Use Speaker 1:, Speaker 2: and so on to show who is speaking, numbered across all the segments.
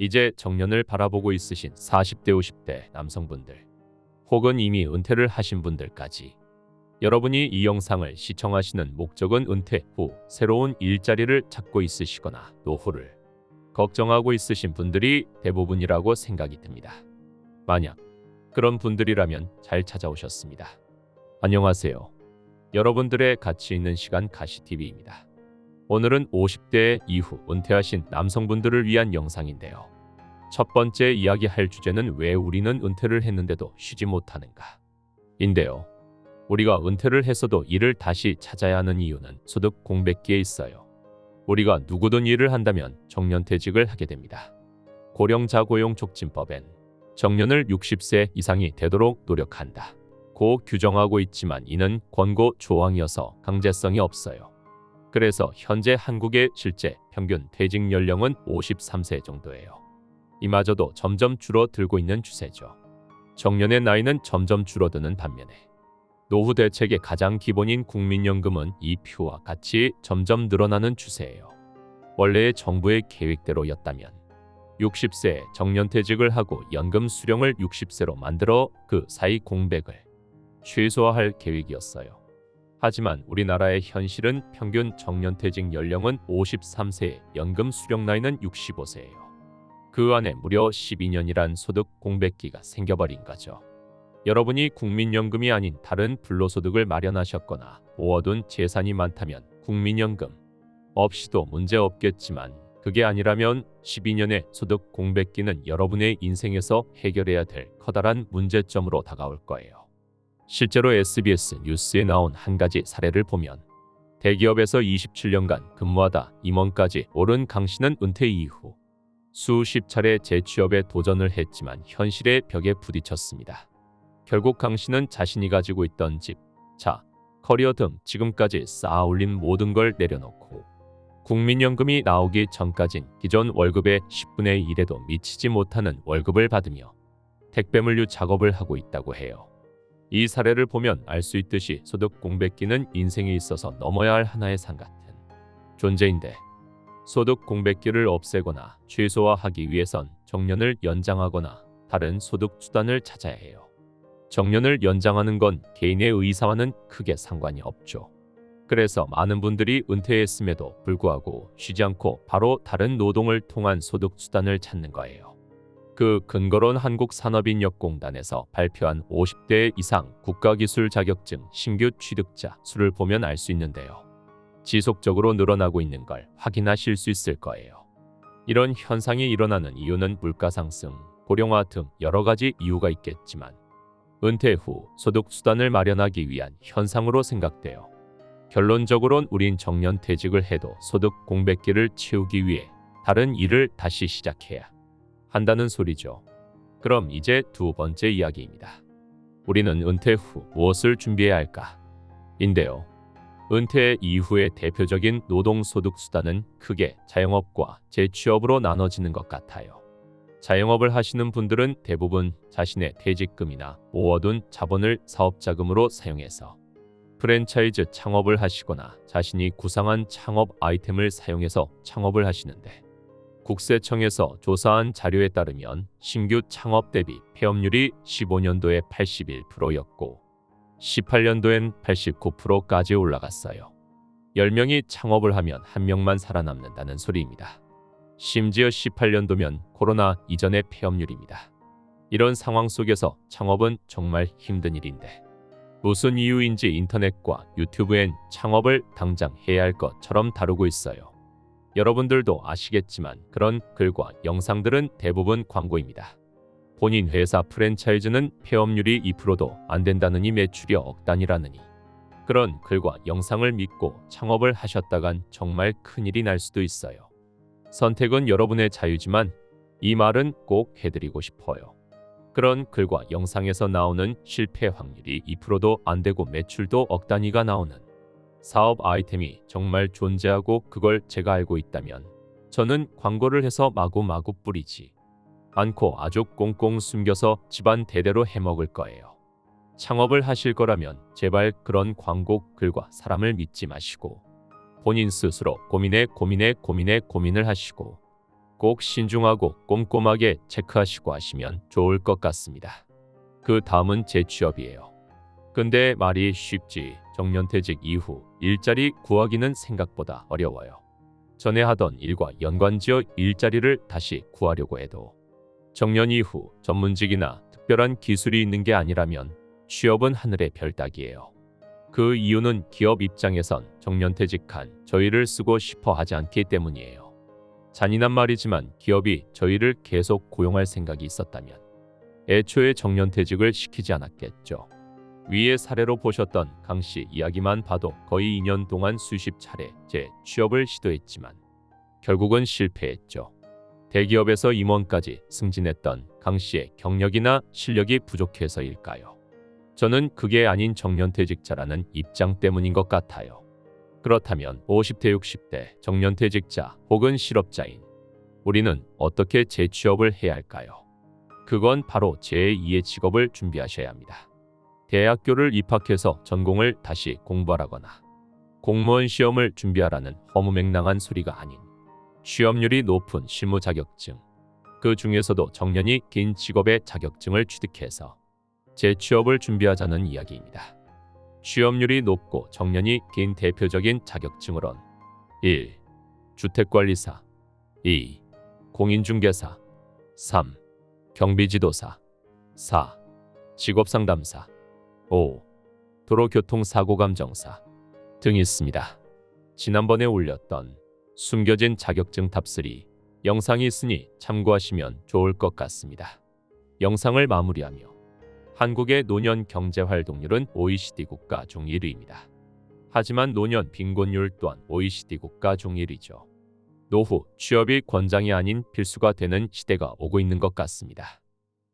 Speaker 1: 이제 정년을 바라보고 있으신 40대 50대 남성분들, 혹은 이미 은퇴를 하신 분들까지, 여러분이 이 영상을 시청하시는 목적은 은퇴 후 새로운 일자리를 찾고 있으시거나 노후를 걱정하고 있으신 분들이 대부분이라고 생각이 듭니다. 만약 그런 분들이라면 잘 찾아오셨습니다. 안녕하세요. 여러분들의 가치 있는 시간 가시TV입니다. 오늘은 50대 이후 은퇴하신 남성분들을 위한 영상인데요. 첫 번째 이야기할 주제는 왜 우리는 은퇴를 했는데도 쉬지 못하는가 인데요. 우리가 은퇴를 했어도 일을 다시 찾아야 하는 이유는 소득 공백기에 있어요. 우리가 누구든 일을 한다면 정년퇴직을 하게 됩니다. 고령자고용촉진법엔 정년을 60세 이상이 되도록 노력한다 고 규정하고 있지만 이는 권고 조항이어서 강제성이 없어요. 그래서 현재 한국의 실제 평균 퇴직 연령은 53세 정도예요. 이마저도 점점 줄어들고 있는 추세죠. 정년의 나이는 점점 줄어드는 반면에 노후 대책의 가장 기본인 국민연금은 이 표와 같이 점점 늘어나는 추세예요. 원래의 정부의 계획대로였다면 60세에 정년퇴직을 하고 연금 수령을 60세로 만들어 그 사이 공백을 최소화할 계획이었어요. 하지만 우리나라의 현실은 평균 정년퇴직 연령은 53세에 연금 수령 나이는 65세예요. 그 안에 무려 12년이란 소득 공백기가 생겨버린 거죠. 여러분이 국민연금이 아닌 다른 불로소득을 마련하셨거나 모아둔 재산이 많다면 국민연금 없이도 문제 없겠지만 그게 아니라면 12년의 소득 공백기는 여러분의 인생에서 해결해야 될 커다란 문제점으로 다가올 거예요. 실제로 SBS 뉴스에 나온 한 가지 사례를 보면 대기업에서 27년간 근무하다 임원까지 오른 강 씨는 은퇴 이후 수십 차례 재취업에 도전을 했지만 현실의 벽에 부딪혔습니다. 결국 강 씨는 자신이 가지고 있던 집, 차, 커리어 등 지금까지 쌓아 올린 모든 걸 내려놓고 국민연금이 나오기 전까진 기존 월급의 10분의 1에도 미치지 못하는 월급을 받으며 택배물류 작업을 하고 있다고 해요. 이 사례를 보면 알 수 있듯이 소득 공백기는 인생에 있어서 넘어야 할 하나의 산 같은 존재인데, 소득 공백기를 없애거나 최소화하기 위해선 정년을 연장하거나 다른 소득 수단을 찾아야 해요. 정년을 연장하는 건 개인의 의사와는 크게 상관이 없죠. 그래서 많은 분들이 은퇴했음에도 불구하고 쉬지 않고 바로 다른 노동을 통한 소득 수단을 찾는 거예요. 그 근거로는 한국산업인력공단에서 발표한 50대 이상 국가기술 자격증 신규 취득자 수를 보면 알 수 있는데요. 지속적으로 늘어나고 있는 걸 확인하실 수 있을 거예요. 이런 현상이 일어나는 이유는 물가 상승, 고령화 등 여러 가지 이유가 있겠지만 은퇴 후 소득 수단을 마련하기 위한 현상으로 생각돼요. 결론적으로는 우린 정년퇴직을 해도 소득 공백기를 채우기 위해 다른 일을 다시 시작해야 한다는 소리죠. 그럼 이제 두 번째 이야기입니다. 우리는 은퇴 후 무엇을 준비해야 할까? 인데요. 은퇴 이후의 대표적인 노동소득 수단은 크게 자영업과 재취업으로 나눠지는 것 같아요. 자영업을 하시는 분들은 대부분 자신의 퇴직금이나 모아둔 자본을 사업자금으로 사용해서 프랜차이즈 창업을 하시거나 자신이 구상한 창업 아이템을 사용해서 창업을 하시는데, 국세청에서 조사한 자료에 따르면 신규 창업 대비 폐업률이 15년도에 81%였고 18년도엔 89%까지 올라갔어요. 10명이 창업을 하면 1명만 살아남는다는 소리입니다. 심지어 18년도면 코로나 이전의 폐업률입니다. 이런 상황 속에서 창업은 정말 힘든 일인데, 무슨 이유인지 인터넷과 유튜브엔 창업을 당장 해야 할 것처럼 다루고 있어요. 여러분들도 아시겠지만 그런 글과 영상들은 대부분 광고입니다. 본인 회사 프랜차이즈는 폐업률이 2%도 안 된다느니 매출이 억 단위라느니, 그런 글과 영상을 믿고 창업을 하셨다간 정말 큰일이 날 수도 있어요. 선택은 여러분의 자유지만 이 말은 꼭 해드리고 싶어요. 그런 글과 영상에서 나오는 실패 확률이 2%도 안 되고 매출도 억 단위가 나오는 사업 아이템이 정말 존재하고 그걸 제가 알고 있다면 저는 광고를 해서 마구마구 뿌리지 않고 아주 꽁꽁 숨겨서 집안 대대로 해먹을 거예요. 창업을 하실 거라면 제발 그런 광고 글과 사람을 믿지 마시고 본인 스스로 고민을 하시고 꼭 신중하고 꼼꼼하게 체크하시고 하시면 좋을 것 같습니다. 그 다음은 재취업이에요. 근데 말이 쉽지 정년퇴직 이후 일자리 구하기는 생각보다 어려워요. 전에 하던 일과 연관지어 일자리를 다시 구하려고 해도 정년 이후 전문직이나 특별한 기술이 있는 게 아니라면 취업은 하늘의 별 따기예요. 그 이유는 기업 입장에선 정년퇴직한 저희를 쓰고 싶어 하지 않기 때문이에요. 잔인한 말이지만 기업이 저희를 계속 고용할 생각이 있었다면 애초에 정년퇴직을 시키지 않았겠죠. 위의 사례로 보셨던 강 씨 이야기만 봐도 거의 2년 동안 수십 차례 재취업을 시도했지만 결국은 실패했죠. 대기업에서 임원까지 승진했던 강 씨의 경력이나 실력이 부족해서일까요? 저는 그게 아닌 정년퇴직자라는 입장 때문인 것 같아요. 그렇다면 50대 60대 정년퇴직자 혹은 실업자인 우리는 어떻게 재취업을 해야 할까요? 그건 바로 제2의 직업을 준비하셔야 합니다. 대학교를 입학해서 전공을 다시 공부하라거나 공무원 시험을 준비하라는 허무맹랑한 소리가 아닌 취업률이 높은 실무 자격증, 그 중에서도 정년이 긴 직업의 자격증을 취득해서 재취업을 준비하자는 이야기입니다. 취업률이 높고 정년이 긴 대표적인 자격증으론 1. 주택관리사 2. 공인중개사 3. 경비지도사 4. 직업상담사 5. 도로교통사고감정사 등 있습니다. 지난번에 올렸던 숨겨진 자격증 탑3 영상이 있으니 참고하시면 좋을 것 같습니다. 영상을 마무리하며 한국의 노년 경제활동률은 OECD 국가 중 1위입니다. 하지만 노년 빈곤율 또한 OECD 국가 중 1위죠. 노후 취업이 권장이 아닌 필수가 되는 시대가 오고 있는 것 같습니다.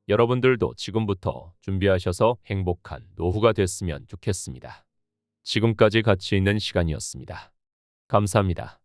Speaker 1: 여러분들도 지금부터 준비하셔서 행복한 노후가 됐으면 좋겠습니다. 지금까지 가치 있는 시간이었습니다. 감사합니다.